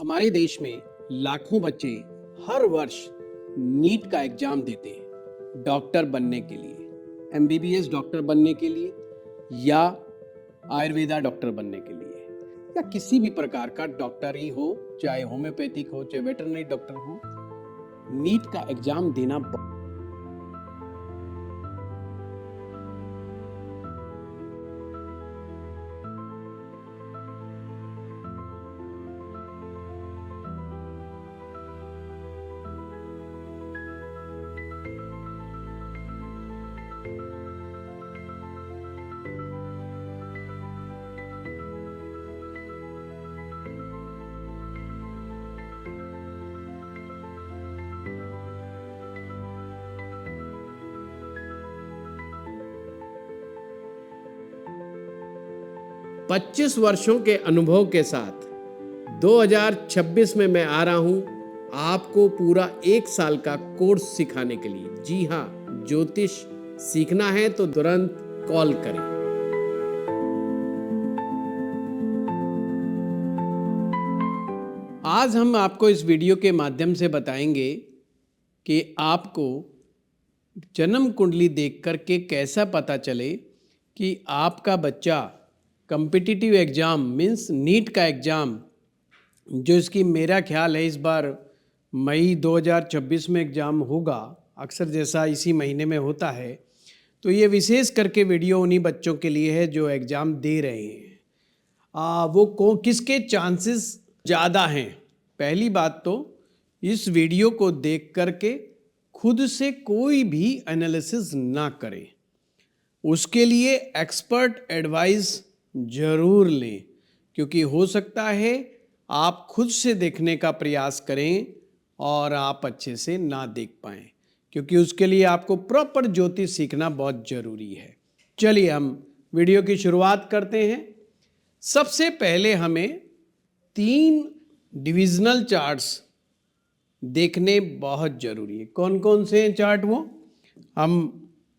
हमारे देश में लाखों बच्चे हर वर्ष नीट का एग्जाम देते हैं डॉक्टर बनने के लिए, एमबीबीएस डॉक्टर बनने के लिए या आयुर्वेदा डॉक्टर बनने के लिए या किसी भी प्रकार का डॉक्टर ही हो, चाहे होम्योपैथिक हो चाहे वेटरनरी डॉक्टर हो, नीट का एग्जाम देना पच्चीस वर्षों के अनुभव के साथ 2026 में मैं आ रहा हूं आपको पूरा 1 साल का कोर्स सिखाने के लिए। जी हाँ, ज्योतिष सीखना है तो तुरंत कॉल करें। आज हम आपको इस वीडियो के माध्यम से बताएंगे कि आपको जन्म कुंडली देख करके कैसा पता चले कि आपका बच्चा कॉम्पिटिटिव एग्ज़ाम मीन्स नीट का एग्ज़ाम, जो इसकी मेरा ख्याल है इस बार मई 2026 में एग्ज़ाम होगा, अक्सर जैसा इसी महीने में होता है। तो ये विशेष करके वीडियो उन्हीं बच्चों के लिए है जो एग्ज़ाम दे रहे हैं। वो किसके चांसेस ज़्यादा हैं। पहली बात तो इस वीडियो को देख करके खुद से कोई भी एनालिसिस ना करें, उसके लिए एक्सपर्ट एडवाइस ज़रूर लें, क्योंकि हो सकता है आप खुद से देखने का प्रयास करें और आप अच्छे से ना देख पाएँ, क्योंकि उसके लिए आपको प्रॉपर ज्योतिष सीखना बहुत ज़रूरी है। चलिए हम वीडियो की शुरुआत करते हैं। सबसे पहले हमें 3 डिविजनल चार्ट्स देखने बहुत ज़रूरी है। कौन कौन से हैं चार्ट? वो हम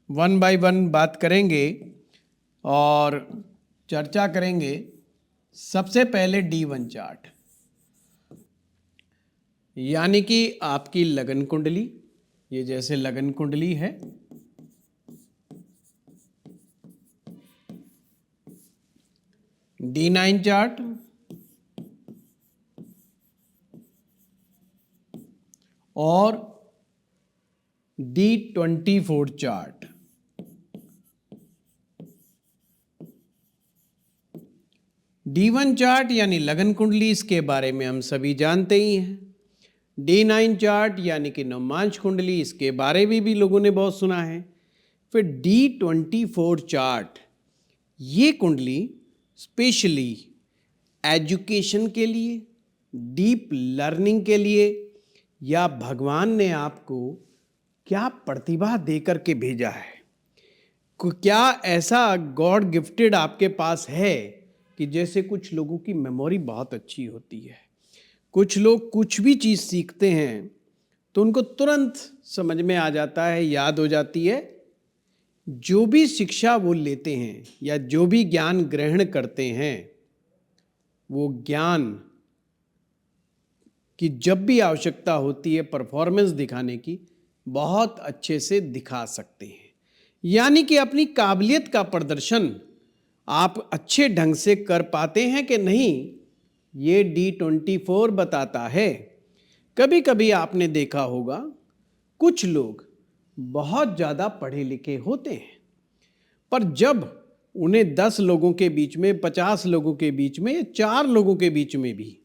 1 बाय 1 बात करेंगे और चर्चा करेंगे। सबसे पहले D1 चार्ट, यानी कि आपकी लगन कुंडली। ये जैसे लगन कुंडली है, D9 चार्ट और D24 चार्ट। D1 चार्ट यानी लगन कुंडली, इसके बारे में हम सभी जानते ही हैं। D9 चार्ट यानी कि नवमांश कुंडली, इसके बारे में भी लोगों ने बहुत सुना है। फिर D24 चार्ट, ये कुंडली स्पेशली एजुकेशन के लिए, डीप लर्निंग के लिए, या भगवान ने आपको क्या प्रतिभा दे करके भेजा है, क्या ऐसा गॉड गिफ्टेड आपके पास है कि जैसे कुछ लोगों की मेमोरी बहुत अच्छी होती है, कुछ लोग कुछ भी चीज़ सीखते हैं तो उनको तुरंत समझ में आ जाता है, याद हो जाती है। जो भी शिक्षा वो लेते हैं या जो भी ज्ञान ग्रहण करते हैं, वो ज्ञान की जब भी आवश्यकता होती है परफॉर्मेंस दिखाने की, बहुत अच्छे से दिखा सकते हैं। यानी कि अपनी काबिलियत का प्रदर्शन आप अच्छे ढंग से कर पाते हैं कि नहीं, ये D24 बताता है। कभी कभी आपने देखा होगा कुछ लोग बहुत ज़्यादा पढ़े लिखे होते हैं, पर जब उन्हें 10 लोगों के बीच में, 50 लोगों के बीच में, 4 लोगों के बीच में भी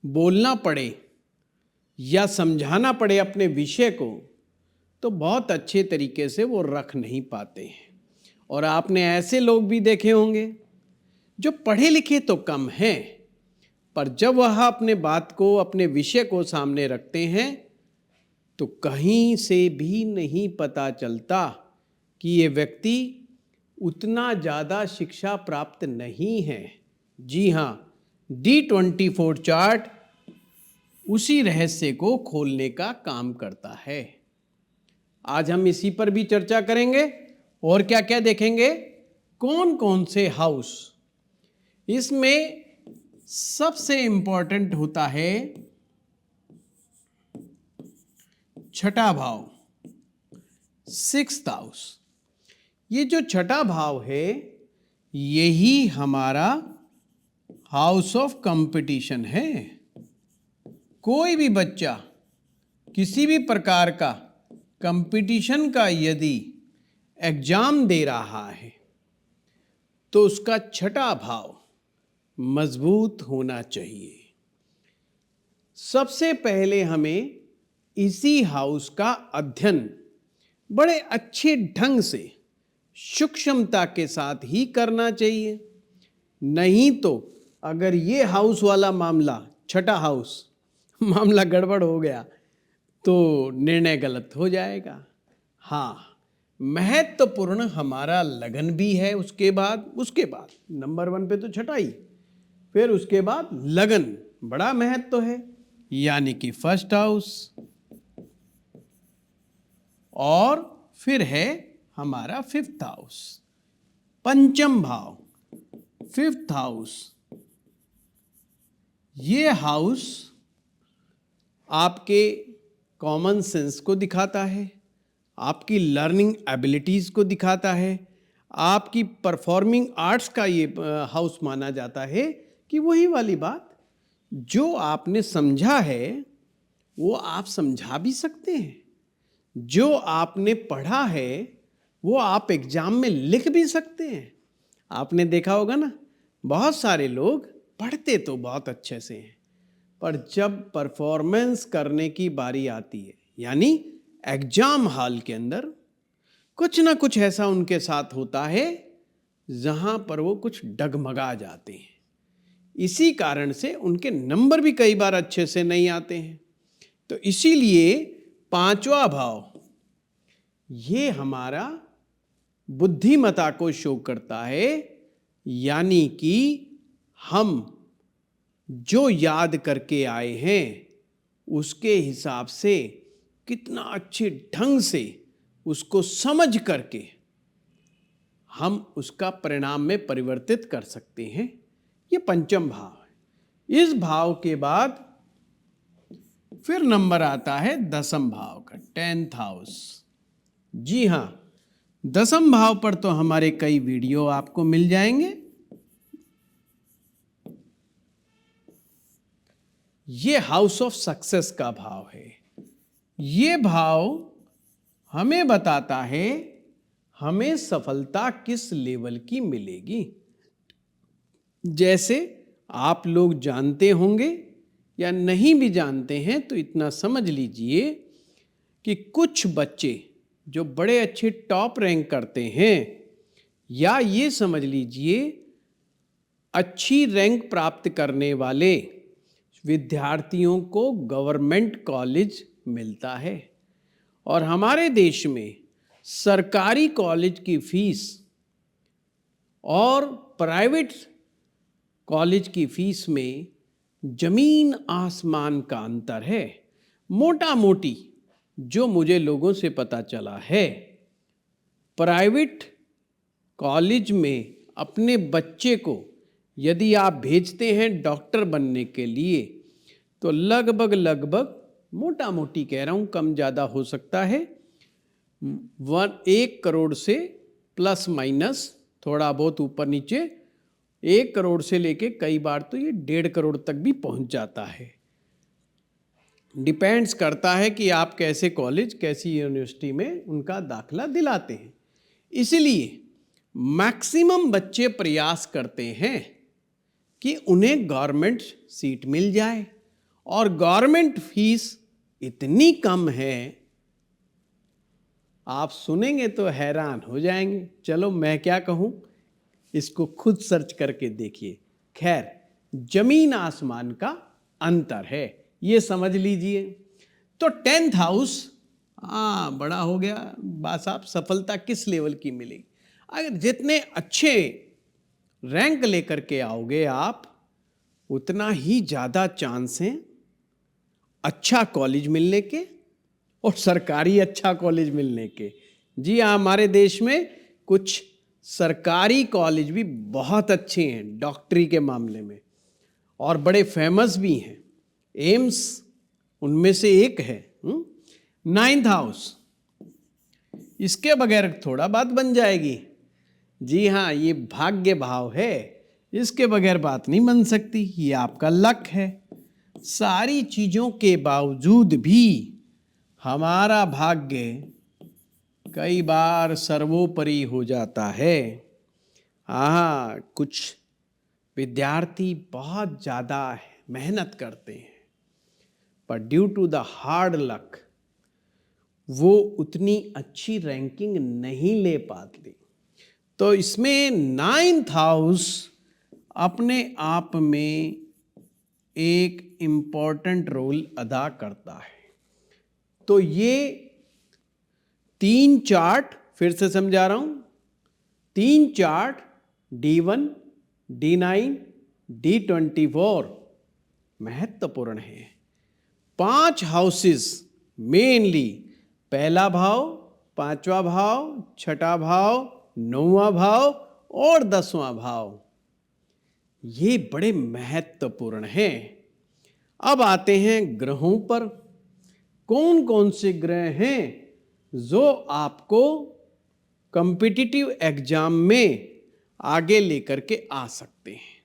बोलना पड़े या समझाना पड़े अपने विषय को, तो बहुत अच्छे तरीके से वो रख नहीं पाते हैं। और आपने ऐसे लोग भी देखे होंगे जो पढ़े लिखे तो कम हैं, पर जब वह अपने बात को, अपने विषय को सामने रखते हैं तो कहीं से भी नहीं पता चलता कि ये व्यक्ति उतना ज़्यादा शिक्षा प्राप्त नहीं है। जी हाँ, D24 चार्ट उसी रहस्य को खोलने का काम करता है। आज हम इसी पर भी चर्चा करेंगे और क्या क्या देखेंगे, कौन कौन से हाउस। इसमें सबसे इंपॉर्टेंट होता है छठा भाव, सिक्स्थ हाउस। ये जो छठा भाव है यही हमारा हाउस ऑफ कंपटीशन है। कोई भी बच्चा किसी भी प्रकार का कंपटीशन का यदि एग्जाम दे रहा है तो उसका छठा भाव मजबूत होना चाहिए। सबसे पहले हमें इसी हाउस का अध्ययन बड़े अच्छे ढंग से सूक्ष्मता के साथ ही करना चाहिए। नहीं तो अगर ये हाउस वाला मामला, छठा हाउस मामला गड़बड़ हो गया तो निर्णय गलत हो जाएगा। हाँ, महत्वपूर्ण हमारा लगन भी है। उसके बाद नंबर 1 पे तो छठाई, फिर उसके बाद लगन बड़ा महत्व है, यानी कि फर्स्ट हाउस, और फिर है हमारा फिफ्थ हाउस, पंचम भाव, फिफ्थ हाउस। ये हाउस आपके कॉमन सेंस को दिखाता है, आपकी लर्निंग एबिलिटीज को दिखाता है, आपकी परफॉर्मिंग आर्ट्स का ये हाउस माना जाता है कि वही वाली बात जो आपने समझा है वो आप समझा भी सकते हैं, जो आपने पढ़ा है वो आप एग्जाम में लिख भी सकते हैं। आपने देखा होगा ना, बहुत सारे लोग पढ़ते तो बहुत अच्छे से हैं, पर जब परफॉर्मेंस करने की बारी आती है, यानी एग्जाम हॉल के अंदर, कुछ ना कुछ ऐसा उनके साथ होता है जहां पर वो कुछ डगमगा जाते हैं। इसी कारण से उनके नंबर भी कई बार अच्छे से नहीं आते हैं। तो इसीलिए पांचवा भाव ये हमारा बुद्धिमत्ता को शो करता है, यानी कि हम जो याद करके आए हैं उसके हिसाब से कितना अच्छे ढंग से उसको समझ करके हम उसका परिणाम में परिवर्तित कर सकते हैं। ये पंचम भाव है। इस भाव के बाद फिर नंबर आता है दसम भाव का, 10th हाउस। जी हाँ, दसम भाव पर तो हमारे कई वीडियो आपको मिल जाएंगे। ये हाउस ऑफ सक्सेस का भाव है। ये भाव हमें बताता है हमें सफलता किस लेवल की मिलेगी। जैसे आप लोग जानते होंगे या नहीं भी जानते हैं तो इतना समझ लीजिए कि कुछ बच्चे जो बड़े अच्छे टॉप रैंक करते हैं, या ये समझ लीजिए अच्छी रैंक प्राप्त करने वाले विद्यार्थियों को गवर्नमेंट कॉलेज मिलता है। और हमारे देश में सरकारी कॉलेज की फीस और प्राइवेट कॉलेज की फीस में जमीन आसमान का अंतर है। मोटा मोटी जो मुझे लोगों से पता चला है, प्राइवेट कॉलेज में अपने बच्चे को यदि आप भेजते हैं डॉक्टर बनने के लिए तो लगभग मोटा मोटी कह रहा हूँ, कम ज़्यादा हो सकता है, 1 करोड़ से प्लस माइनस थोड़ा बहुत ऊपर नीचे, 1 करोड़ से लेके कई बार तो ये 1.5 करोड़ तक भी पहुंच जाता है। डिपेंड्स करता है कि आप कैसे कॉलेज, कैसी यूनिवर्सिटी में उनका दाखला दिलाते हैं। इसलिए मैक्सिमम बच्चे प्रयास करते हैं कि उन्हें गवर्नमेंट सीट मिल जाए, और गवर्नमेंट फीस इतनी कम है, आप सुनेंगे तो हैरान हो जाएंगे। चलो मैं क्या कहूँ, इसको खुद सर्च करके देखिए। खैर, जमीन आसमान का अंतर है, ये समझ लीजिए। तो 10th हाउस बड़ा हो गया। बस आप सफलता किस लेवल की मिलेगी, अगर जितने अच्छे रैंक लेकर के आओगे आप, उतना ही ज़्यादा चांस हैं अच्छा कॉलेज मिलने के और सरकारी अच्छा कॉलेज मिलने के। जी हाँ, हमारे देश में कुछ सरकारी कॉलेज भी बहुत अच्छे हैं डॉक्टरी के मामले में, और बड़े फेमस भी हैं। एम्स उनमें से एक है। 9th हाउस, इसके बगैर थोड़ा बात बन जाएगी। जी हाँ, ये भाग्य भाव है, इसके बगैर बात नहीं बन सकती। ये आपका लक है। सारी चीजों के बावजूद भी हमारा भाग्य कई बार सर्वोपरि हो जाता है। हाँ, कुछ विद्यार्थी बहुत ज़्यादा मेहनत करते हैं, पर due to the hard luck वो उतनी अच्छी रैंकिंग नहीं ले पाते। तो इसमें 9th हाउस अपने आप में एक इम्पॉर्टेंट रोल अदा करता है। तो ये 3 चार्ट फिर से समझा रहा हूं। 3 चार्ट D1, D9, D24 महत्वपूर्ण है। 5 हाउसेस मेनली, पहला भाव, 5वां भाव, 6ठा भाव, 9वां भाव और 10वां भाव, ये बड़े महत्वपूर्ण हैं। अब आते हैं ग्रहों पर। कौन कौन से ग्रह हैं जो आपको कॉम्पिटिटिव एग्जाम में आगे लेकर के आ सकते हैं।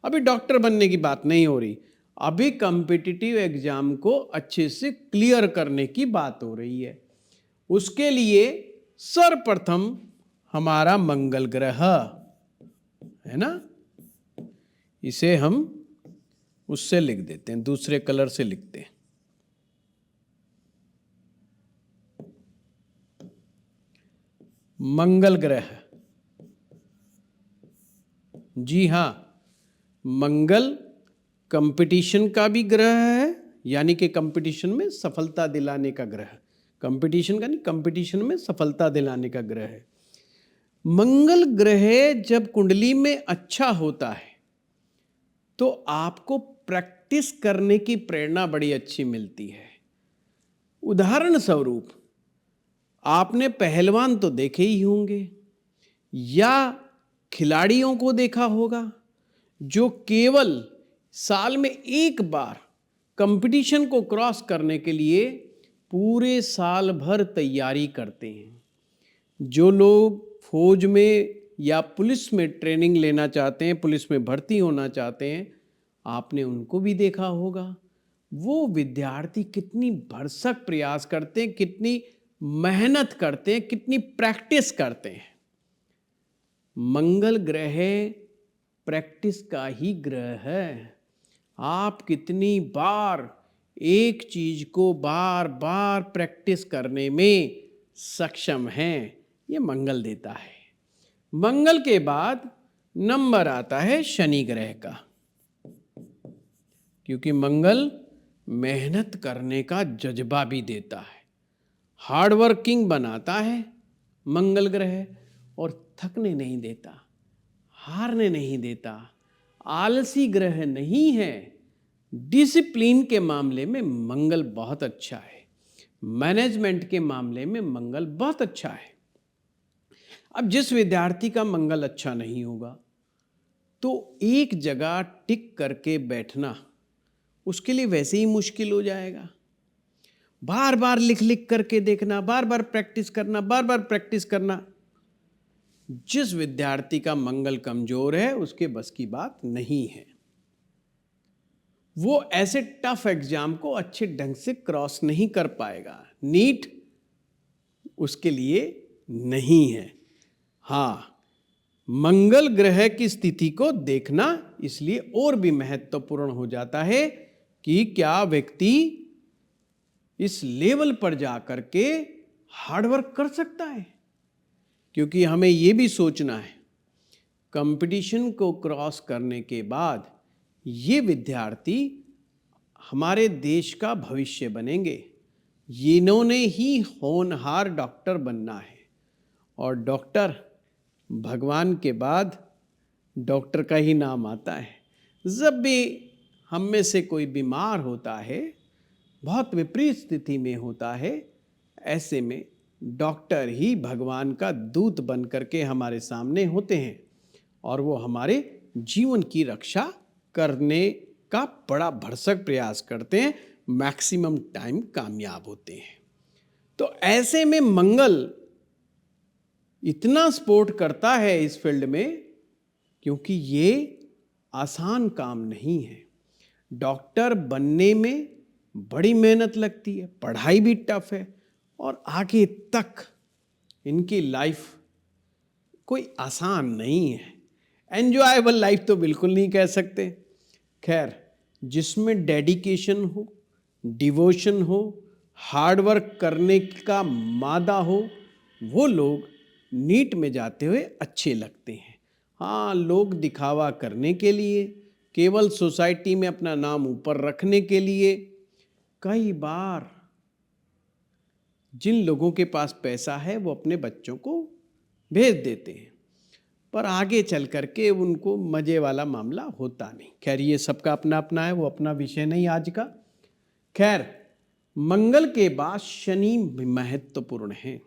अभी डॉक्टर बनने की बात नहीं हो रही, अभी कॉम्पिटिटिव एग्जाम को अच्छे से क्लियर करने की बात हो रही है। उसके लिए सर्वप्रथम हमारा मंगल ग्रह है ना, इसे हम उससे लिख देते हैं, दूसरे कलर से लिखते हैं। मंगल ग्रह, जी हां, मंगल कंपटीशन का भी ग्रह है, यानी कि कंपटीशन में सफलता दिलाने का ग्रह। कंपटीशन का नहीं, कंपटीशन में सफलता दिलाने का ग्रह है। मंगल ग्रह जब कुंडली में अच्छा होता है तो आपको प्रैक्टिस करने की प्रेरणा बड़ी अच्छी मिलती है। उदाहरण स्वरूप, आपने पहलवान तो देखे ही होंगे या खिलाड़ियों को देखा होगा जो केवल साल में एक बार कंपटीशन को क्रॉस करने के लिए पूरे साल भर तैयारी करते हैं। जो लोग फौज में या पुलिस में ट्रेनिंग लेना चाहते हैं, पुलिस में भर्ती होना चाहते हैं, आपने उनको भी देखा होगा। वो विद्यार्थी कितनी भरसक प्रयास करते हैं, कितनी मेहनत करते हैं, कितनी प्रैक्टिस करते हैं। मंगल ग्रह प्रैक्टिस का ही ग्रह है। आप कितनी बार एक चीज को बार बार प्रैक्टिस करने में सक्षम हैं, ये मंगल देता है। मंगल के बाद नंबर आता है शनि ग्रह का, क्योंकि मंगल मेहनत करने का जज्बा भी देता है, हार्ड वर्किंग बनाता है मंगल ग्रह, और थकने नहीं देता, हारने नहीं देता, आलसी ग्रह नहीं है। डिसिप्लिन के मामले में मंगल बहुत अच्छा है, मैनेजमेंट के मामले में मंगल बहुत अच्छा है। अब जिस विद्यार्थी का मंगल अच्छा नहीं होगा तो एक जगह टिक करके बैठना उसके लिए वैसे ही मुश्किल हो जाएगा। बार बार लिख लिख करके देखना, बार बार प्रैक्टिस करना, बार बार प्रैक्टिस करना, जिस विद्यार्थी का मंगल कमजोर है उसके बस की बात नहीं है। वो ऐसे टफ एग्जाम को अच्छे ढंग से क्रॉस नहीं कर पाएगा। नीट उसके लिए नहीं है। हाँ, मंगल ग्रह की स्थिति को देखना इसलिए और भी महत्वपूर्ण हो जाता है कि क्या व्यक्ति इस लेवल पर जाकर के हार्डवर्क कर सकता है। क्योंकि हमें यह भी सोचना है, कंपटीशन को क्रॉस करने के बाद ये विद्यार्थी हमारे देश का भविष्य बनेंगे। इन्होंने ही होनहार डॉक्टर बनना है, और डॉक्टर भगवान के बाद डॉक्टर का ही नाम आता है। जब भी हम में से कोई बीमार होता है, बहुत विपरीत स्थिति में होता है, ऐसे में डॉक्टर ही भगवान का दूत बन करके हमारे सामने होते हैं और वो हमारे जीवन की रक्षा करने का बड़ा भरसक प्रयास करते हैं, मैक्सिमम टाइम कामयाब होते हैं। तो ऐसे में मंगल इतना सपोर्ट करता है इस फील्ड में, क्योंकि ये आसान काम नहीं है। डॉक्टर बनने में बड़ी मेहनत लगती है, पढ़ाई भी टफ है, और आगे तक इनकी लाइफ कोई आसान नहीं है। एंजॉयबल लाइफ तो बिल्कुल नहीं कह सकते। खैर, जिसमें डेडिकेशन हो, डिवोशन हो, हार्ड वर्क करने का मादा हो, वो लोग नीट में जाते हुए अच्छे लगते हैं। हाँ, लोग दिखावा करने के लिए, केवल सोसाइटी में अपना नाम ऊपर रखने के लिए, कई बार जिन लोगों के पास पैसा है वो अपने बच्चों को भेज देते हैं, पर आगे चल करके उनको मज़े वाला मामला होता नहीं। खैर, ये सबका अपना अपना है, वो अपना विषय नहीं आज का। खैर, मंगल के बाद शनि महत्वपूर्ण है।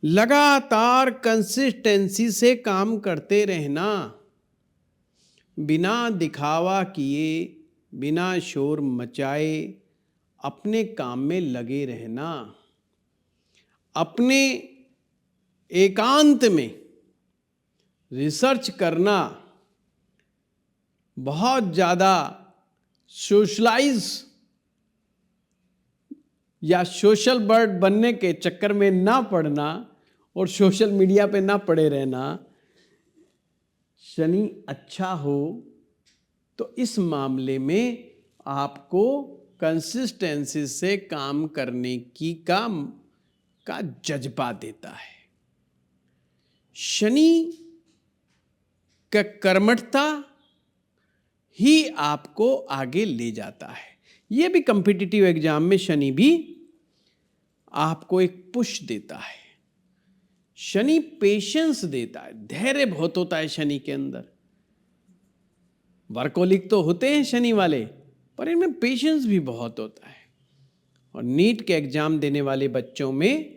लगातार कंसिस्टेंसी से काम करते रहना, बिना दिखावा किए, बिना शोर मचाए अपने काम में लगे रहना, अपने एकांत में रिसर्च करना, बहुत ज़्यादा सोशलाइज या सोशल बर्ड बनने के चक्कर में ना पड़ना और सोशल मीडिया पे ना पड़े रहना। शनि अच्छा हो तो इस मामले में आपको कंसिस्टेंसी से काम करने की का जज्बा देता है। शनि का कर्मठता ही आपको आगे ले जाता है। ये भी कॉम्पिटिटिव एग्जाम में शनि भी आपको एक पुश देता है। शनि पेशेंस देता है, धैर्य बहुत होता है शनि के अंदर। वर्कोलिक तो होते हैं शनि वाले, पर इनमें पेशेंस भी बहुत होता है। और नीट के एग्जाम देने वाले बच्चों में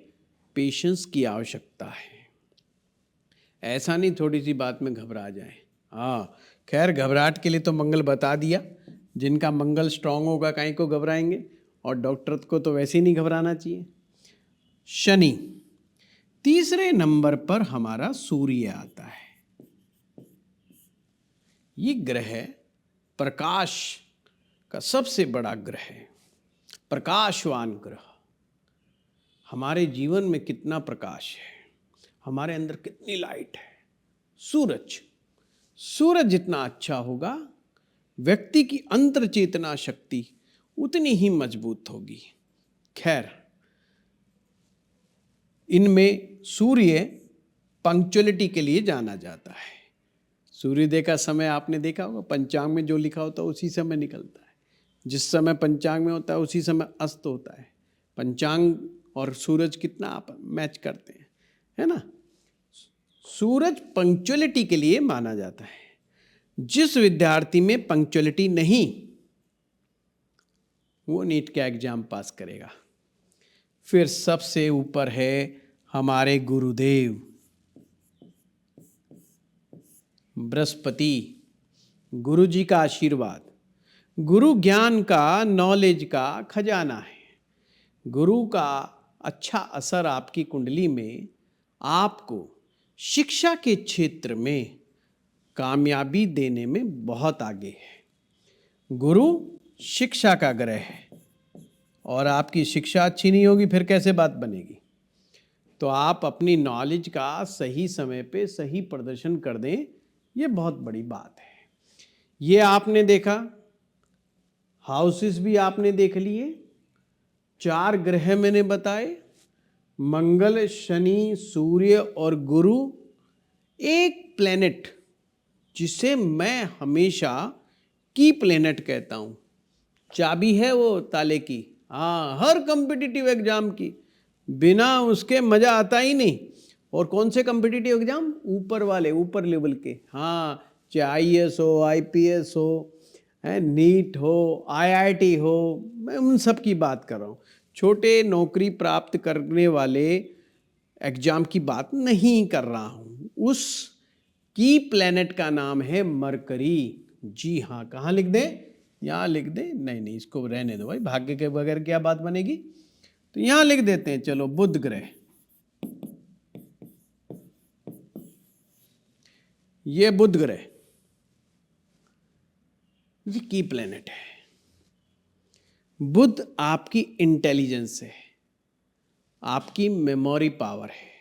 पेशेंस की आवश्यकता है। ऐसा नहीं थोड़ी सी बात में घबरा जाए। हाँ, खैर, घबराहट के लिए तो मंगल बता दिया। जिनका मंगल स्ट्रांग होगा काहे को घबराएंगे, और डॉक्टर को तो वैसे ही नहीं घबराना चाहिए। शनि। तीसरे नंबर पर हमारा सूर्य आता है। ये ग्रह प्रकाश का सबसे बड़ा ग्रह है, प्रकाशवान ग्रह। हमारे जीवन में कितना प्रकाश है, हमारे अंदर कितनी लाइट है। सूरज जितना अच्छा होगा, व्यक्ति की अंतर चेतना शक्ति उतनी ही मजबूत होगी। खैर, इनमें सूर्य पंक्चुअलिटी के लिए जाना जाता है। सूर्योदय का समय आपने देखा होगा, पंचांग में जो लिखा होता है उसी समय निकलता है। जिस समय पंचांग में होता है उसी समय अस्त होता है। पंचांग और सूरज कितना आप मैच करते हैं, है ना। सूरज पंक्चुअलिटी के लिए माना जाता है। जिस विद्यार्थी में पंक्चुअलिटी नहीं, वो नीट का एग्जाम पास करेगा। फिर सबसे ऊपर है हमारे गुरुदेव बृहस्पति। गुरु जी का आशीर्वाद, गुरु ज्ञान का, नॉलेज का खजाना है। गुरु का अच्छा असर आपकी कुंडली में आपको शिक्षा के क्षेत्र में कामयाबी देने में बहुत आगे है। गुरु शिक्षा का ग्रह है, और आपकी शिक्षा अच्छी नहीं होगी फिर कैसे बात बनेगी। तो आप अपनी नॉलेज का सही समय पे सही प्रदर्शन कर दें, ये बहुत बड़ी बात है। ये आपने देखा, हाउसेस भी आपने देख लिए। 4 ग्रह मैंने बताए, मंगल, शनि, सूर्य और गुरु। एक प्लेनेट जिसे मैं हमेशा की प्लेनेट कहता हूं, चाबी है वो ताले की। हाँ, हर कॉम्पिटिटिव एग्जाम की, बिना उसके मजा आता ही नहीं। और कौन से कॉम्पिटिटिव एग्जाम? ऊपर वाले, ऊपर लेवल के। हाँ, चाहे IAS हो, IPS हो, नीट हो, IIT हो, मैं उन सब की बात कर रहा हूँ। छोटे नौकरी प्राप्त करने वाले एग्जाम की बात नहीं कर रहा हूँ। उस की प्लेनेट का नाम है मरकरी। जी हाँ, कहाँ लिख दें? यहाँ लिख दे, नहीं नहीं इसको रहने दो भाई, भाग्य के बगैर क्या बात बनेगी। तो यहाँ लिख देते हैं, चलो बुध ग्रह, ये बुध ग्रह, ये की प्लेनेट है। बुध आपकी इंटेलिजेंस है, आपकी मेमोरी पावर है।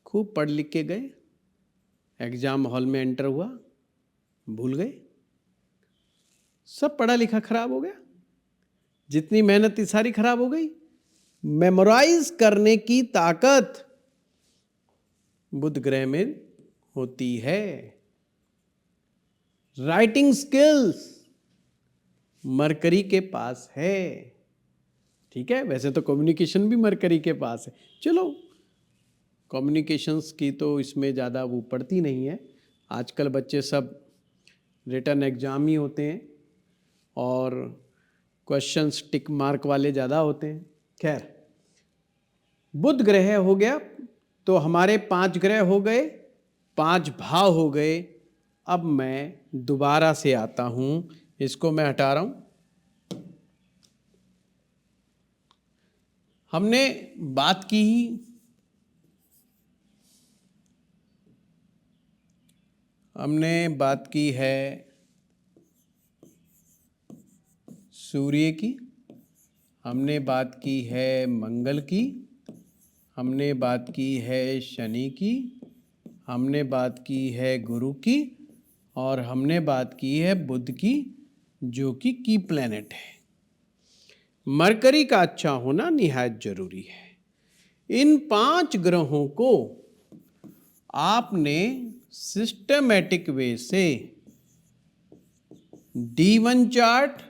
खूब पढ़ लिख के गए, एग्जाम हॉल में एंटर हुआ, भूल गए, सब पढ़ा लिखा खराब हो गया, जितनी मेहनत थी सारी खराब हो गई। मेमोराइज करने की ताकत बुध ग्रह में होती है। राइटिंग स्किल्स मरकरी के पास है। ठीक है, वैसे तो कम्युनिकेशन भी मरकरी के पास है। चलो कम्युनिकेशंस की तो इसमें ज़्यादा वो पड़ती नहीं है, आजकल बच्चे सब रिटन एग्जाम ही होते हैं और क्वेश्चंस टिक मार्क वाले ज़्यादा होते हैं। खैर, बुध ग्रह हो गया तो हमारे 5 ग्रह हो गए, 5 भाव हो गए। अब मैं दोबारा से आता हूँ, इसको मैं हटा रहा हूँ। हमने बात की है सूर्य की, हमने बात की है मंगल की, हमने बात की है शनि की, हमने बात की है गुरु की, और हमने बात की है बुध की, जो कि की प्लैनेट है। मरकरी का अच्छा होना निहायत जरूरी है। इन 5 ग्रहों को आपने सिस्टमैटिक वे से D1 चार्ट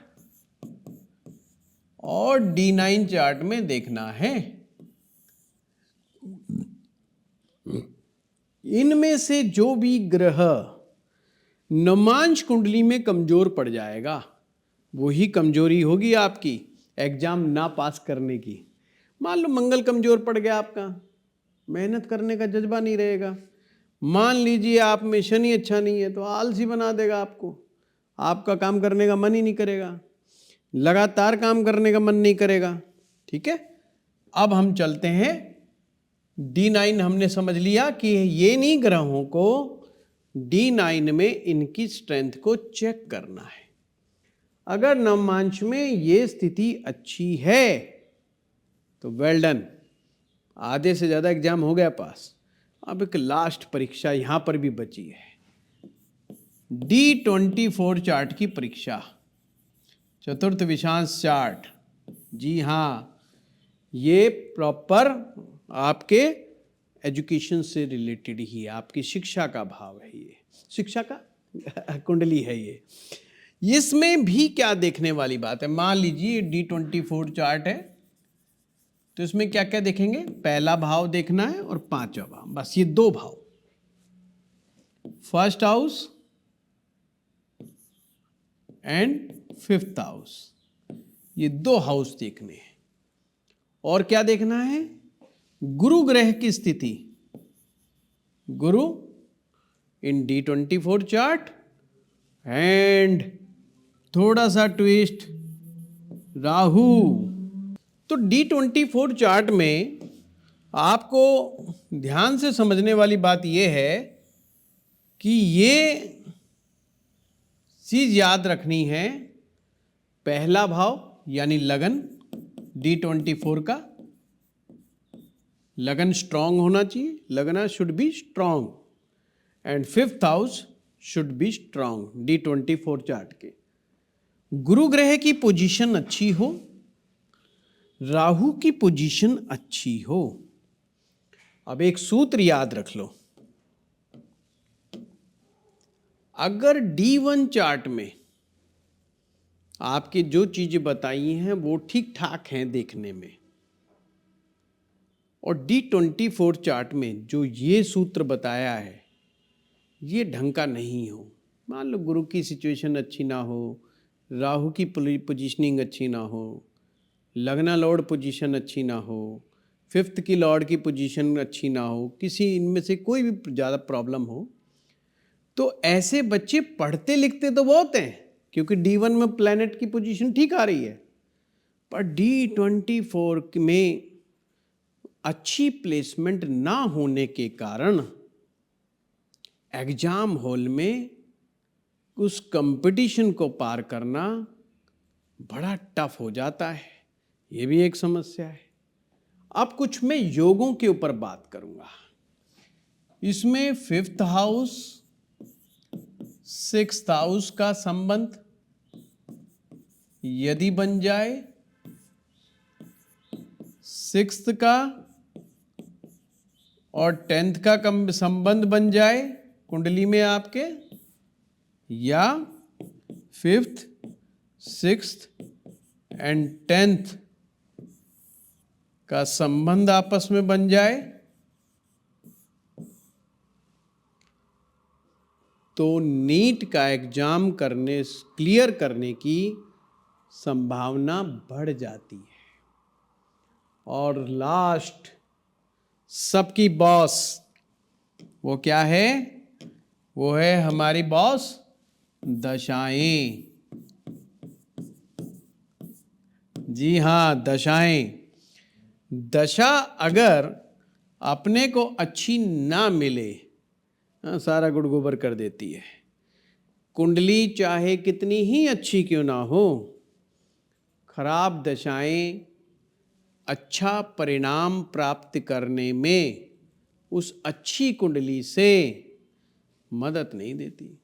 और D9 चार्ट में देखना है। इनमें से जो भी ग्रह नवमांश कुंडली में कमजोर पड़ जाएगा, वही कमजोरी होगी आपकी एग्जाम ना पास करने की। मान लो मंगल कमजोर पड़ गया आपका, मेहनत करने का जज्बा नहीं रहेगा। मान लीजिए आप में शनि अच्छा नहीं है तो आलसी बना देगा आपको, आपका काम करने का मन ही नहीं करेगा, लगातार काम करने का मन नहीं करेगा। ठीक है, अब हम चलते हैं D9। हमने समझ लिया कि ये नहीं ग्रहों को D9 में इनकी स्ट्रेंथ को चेक करना है। अगर नवमांश में ये स्थिति अच्छी है तो वेल डन, आधे से ज़्यादा एग्जाम हो गया पास। अब एक लास्ट परीक्षा यहाँ पर भी बची है, D24 चार्ट की परीक्षा, चतुर्थ विषांश चार्ट। जी हाँ, ये प्रॉपर आपके एजुकेशन से रिलेटेड ही है, आपकी शिक्षा का भाव है, ये शिक्षा का कुंडली है ये। इसमें भी क्या देखने वाली बात है, मान लीजिए D24 चार्ट है तो इसमें क्या क्या देखेंगे, पहला भाव देखना है और 5वां भाव, बस ये 2 भाव, first house and 5th house, ये 2 हाउस देखने हैं। और क्या देखना है, गुरु ग्रह की स्थिति, गुरु इन D24 चार्ट, एंड थोड़ा सा ट्विस्ट राहु। तो D24 चार्ट में आपको ध्यान से समझने वाली बात यह है कि ये चीज याद रखनी है, पहला भाव यानी लगन D24 का, लगन स्ट्रांग होना चाहिए, लगना should be strong, and 5th house should be strong D24 chart के। गुरु ग्रह की पोजीशन अच्छी हो, राहु की पोजीशन अच्छी हो। अब एक सूत्र याद रख लो, अगर D1 चार्ट में आपकी जो चीजें बताई हैं वो ठीक ठाक हैं देखने में, और D24 चार्ट में जो ये सूत्र बताया है ये ढंग का नहीं हो, मान लो गुरु की सिचुएशन अच्छी ना हो, राहु की पोजीशनिंग अच्छी ना हो, लगना लॉर्ड पोजीशन अच्छी ना हो, 5th की लॉर्ड की पोजीशन अच्छी ना हो, किसी इनमें से कोई भी ज़्यादा प्रॉब्लम हो, तो ऐसे बच्चे पढ़ते लिखते तो बहुत हैं क्योंकि D1 में प्लैनेट की पोजीशन ठीक आ रही है, पर D24 में अच्छी प्लेसमेंट ना होने के कारण एग्जाम हॉल में उस कंपटीशन को पार करना बड़ा टफ हो जाता है। ये भी एक समस्या है। अब कुछ मैं योगों के ऊपर बात करूंगा। इसमें 5th हाउस 6th हाउस का संबंध यदि बन जाए, 6th का और 10th का संबंध बन जाए कुंडली में आपके, या 5th 6th एंड 10th का संबंध आपस में बन जाए, तो नीट का एग्जाम क्लियर करने की संभावना बढ़ जाती है। और लास्ट सबकी बॉस वो क्या है? वो है हमारी बॉस दशाएं। जी हाँ, दशाएं। दशा अगर अपने को अच्छी ना मिले, सारा गुड़ गोबर कर देती है। कुंडली चाहे कितनी ही अच्छी क्यों ना हो, खराब दशाएं अच्छा परिणाम प्राप्त करने में उस अच्छी कुंडली से मदद नहीं देती।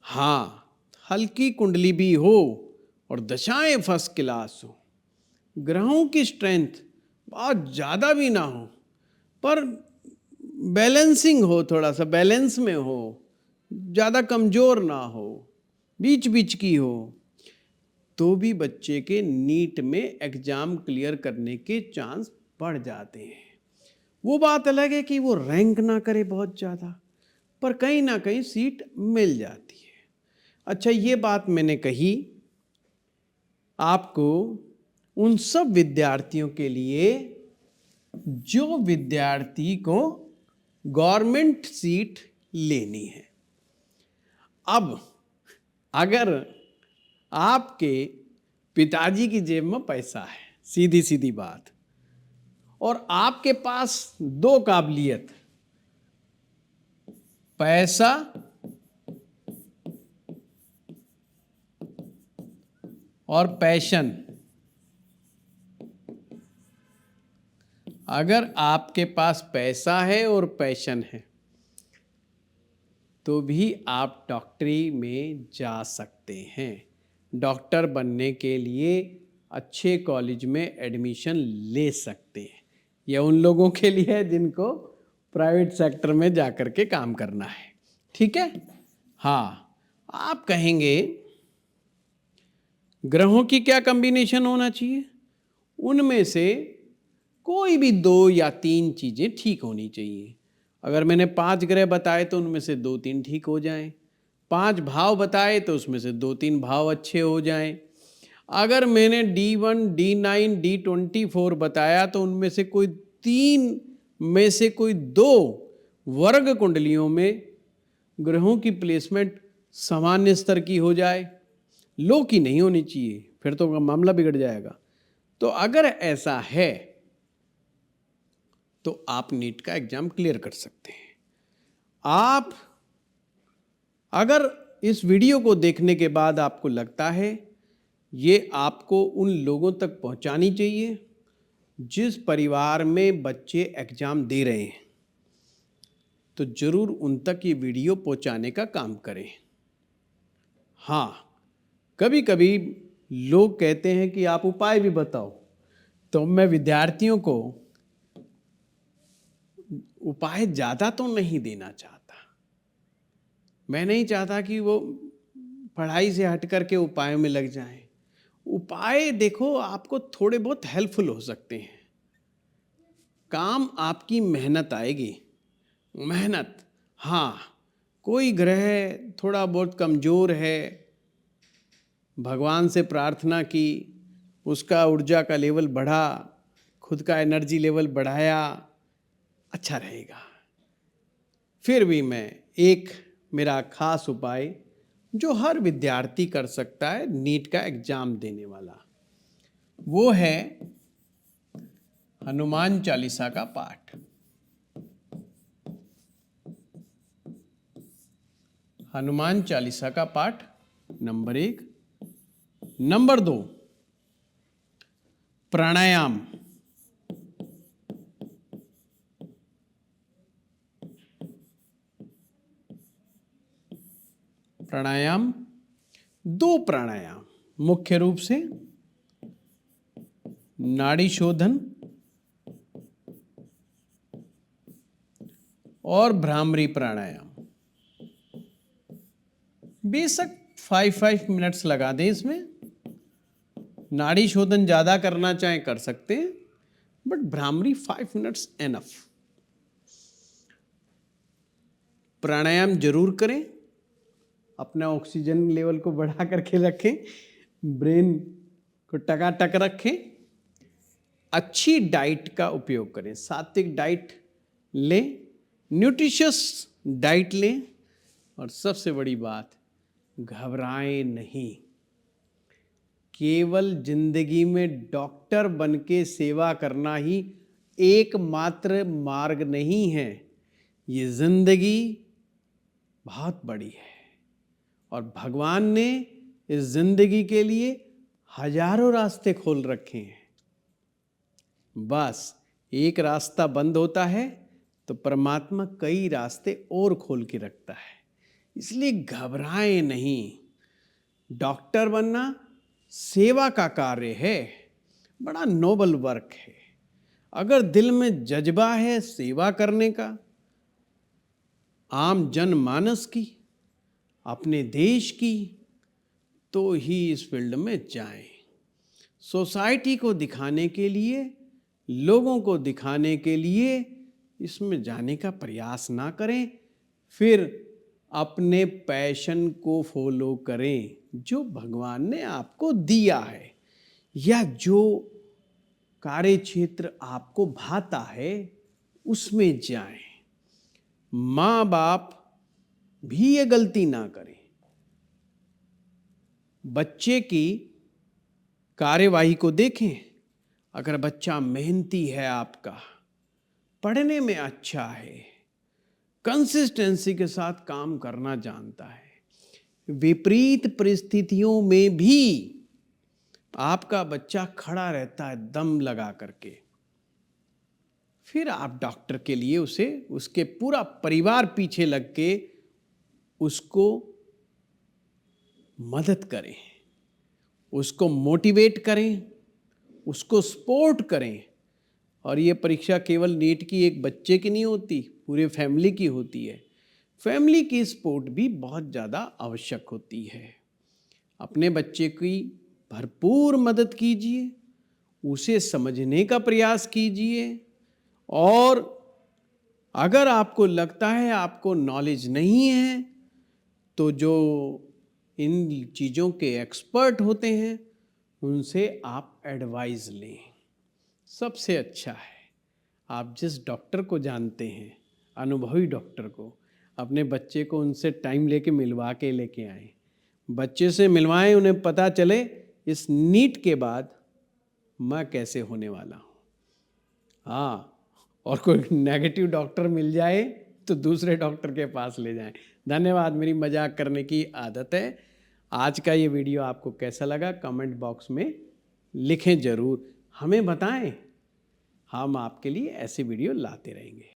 हाँ, हल्की कुंडली भी हो और दशाएं फर्स्ट क्लास हो, ग्रहों की स्ट्रेंथ बहुत ज़्यादा भी ना हो, पर बैलेंसिंग हो, थोड़ा सा बैलेंस में हो, ज़्यादा कमज़ोर ना हो, बीच बीच की हो, तो भी बच्चे के नीट में एग्ज़ाम क्लियर करने के चांस बढ़ जाते हैं। वो बात अलग है कि वो रैंक ना करे बहुत ज़्यादा, पर कहीं ना कहीं सीट मिल जाती है। अच्छा, ये बात मैंने कही आपको उन सब विद्यार्थियों के लिए जो विद्यार्थी को गवर्नमेंट सीट लेनी है। अब अगर आपके पिताजी की जेब में पैसा है, सीधी सीधी बात, और आपके पास दो काबिलियत, पैसा और पैशन, अगर आपके पास पैसा है और पैशन है तो भी आप डॉक्टरी में जा सकते हैं। डॉक्टर बनने के लिए अच्छे कॉलेज में एडमिशन ले सकते हैं। यह उन लोगों के लिए है जिनको प्राइवेट सेक्टर में जाकर के काम करना है। ठीक है? हाँ, आप कहेंगे ग्रहों की क्या कॉम्बिनेशन होना चाहिए? उनमें से कोई भी 2 या 3 चीज़ें ठीक होनी चाहिए। अगर मैंने 5 ग्रह बताए तो उनमें से 2-3 ठीक हो जाएं। 5 भाव बताए तो उसमें से 2-3 भाव अच्छे हो जाएं। अगर मैंने D1, D9, D24 बताया तो उनमें से कोई 3 में से कोई 2 वर्ग कुंडलियों में ग्रहों की प्लेसमेंट सामान्य स्तर की हो जाए, लो की नहीं होनी चाहिए, फिर तो मामला बिगड़ जाएगा। तो अगर ऐसा है तो आप नीट का एग्जाम क्लियर कर सकते हैं। आप अगर इस वीडियो को देखने के बाद आपको लगता है ये आपको उन लोगों तक पहुंचानी चाहिए जिस परिवार में बच्चे एग्जाम दे रहे हैं, तो जरूर उन तक ये वीडियो पहुंचाने का काम करें। हाँ, कभी कभी लोग कहते हैं कि आप उपाय भी बताओ, तो मैं विद्यार्थियों को उपाय ज़्यादा तो नहीं देना चाहता। मैं नहीं चाहता कि वो पढ़ाई से हट करके उपायों में लग जाएं। उपाय देखो आपको थोड़े बहुत हेल्पफुल हो सकते हैं, काम आपकी मेहनत आएगी। मेहनत, हाँ, कोई ग्रह थोड़ा बहुत कमज़ोर है, भगवान से प्रार्थना की, उसका ऊर्जा का लेवल बढ़ा, खुद का एनर्जी लेवल बढ़ाया, अच्छा रहेगा। फिर भी मैं एक मेरा खास उपाय जो हर विद्यार्थी कर सकता है नीट का एग्जाम देने वाला, वो है हनुमान चालीसा का पाठ। हनुमान चालीसा का पाठ नंबर 1। नंबर 2, प्राणायाम। प्राणायाम, 2 प्राणायाम मुख्य रूप से नाड़ी शोधन और भ्रामरी प्राणायाम। बेशक 5 मिनट्स लगा दें इसमें। नाड़ी शोधन ज़्यादा करना चाहें कर सकते हैं, बट भ्रामरी 5 मिनट्स एनफ। प्राणायाम जरूर करें, अपना ऑक्सीजन लेवल को बढ़ा करके रखें, ब्रेन को टकाटक रखें, अच्छी डाइट का उपयोग करें, सात्विक डाइट लें, न्यूट्रिशियस डाइट लें, और सबसे बड़ी बात, घबराएं नहीं। केवल जिंदगी में डॉक्टर बन के सेवा करना ही एकमात्र मार्ग नहीं है। ये जिंदगी बहुत बड़ी है और भगवान ने इस जिंदगी के लिए हजारों रास्ते खोल रखे हैं। बस एक रास्ता बंद होता है तो परमात्मा कई रास्ते और खोल के रखता है। इसलिए घबराएं नहीं। डॉक्टर बनना सेवा का कार्य है, बड़ा नोबल वर्क है। अगर दिल में जज्बा है सेवा करने का, आम जनमानस की, अपने देश की, तो ही इस फील्ड में जाएं। सोसाइटी को दिखाने के लिए, लोगों को दिखाने के लिए इसमें जाने का प्रयास ना करें। फिर अपने पैशन को फॉलो करें जो भगवान ने आपको दिया है, या जो कार्य क्षेत्र आपको भाता है उसमें जाएं। माँ बाप भी ये गलती ना करें। बच्चे की कार्यवाही को देखें। अगर बच्चा मेहनती है, आपका पढ़ने में अच्छा है, कंसिस्टेंसी के साथ काम करना जानता है, विपरीत परिस्थितियों में भी आपका बच्चा खड़ा रहता है दम लगा करके, फिर आप डॉक्टर के लिए उसे, उसके पूरा परिवार पीछे लग के उसको मदद करें, उसको मोटिवेट करें, उसको सपोर्ट करें। और ये परीक्षा केवल नीट की एक बच्चे की नहीं होती, पूरे फैमिली की होती है। फैमिली की सपोर्ट भी बहुत ज़्यादा आवश्यक होती है। अपने बच्चे की भरपूर मदद कीजिए, उसे समझने का प्रयास कीजिए, और अगर आपको लगता है आपको नॉलेज नहीं है, तो जो इन चीज़ों के एक्सपर्ट होते हैं उनसे आप एडवाइस लें। सबसे अच्छा है आप जिस डॉक्टर को जानते हैं, अनुभवी डॉक्टर को, अपने बच्चे को उनसे टाइम लेके मिलवा के लेके आएं। बच्चे से मिलवाएं, उन्हें पता चले इस नीट के बाद मैं कैसे होने वाला हूँ। हाँ, और कोई नेगेटिव डॉक्टर मिल जाए तो दूसरे डॉक्टर के पास ले जाएं। धन्यवाद। मेरी मजाक करने की आदत है। आज का ये वीडियो आपको कैसा लगा कमेंट बॉक्स में लिखें ज़रूर, हमें बताएं। हम आपके लिए ऐसे वीडियो लाते रहेंगे।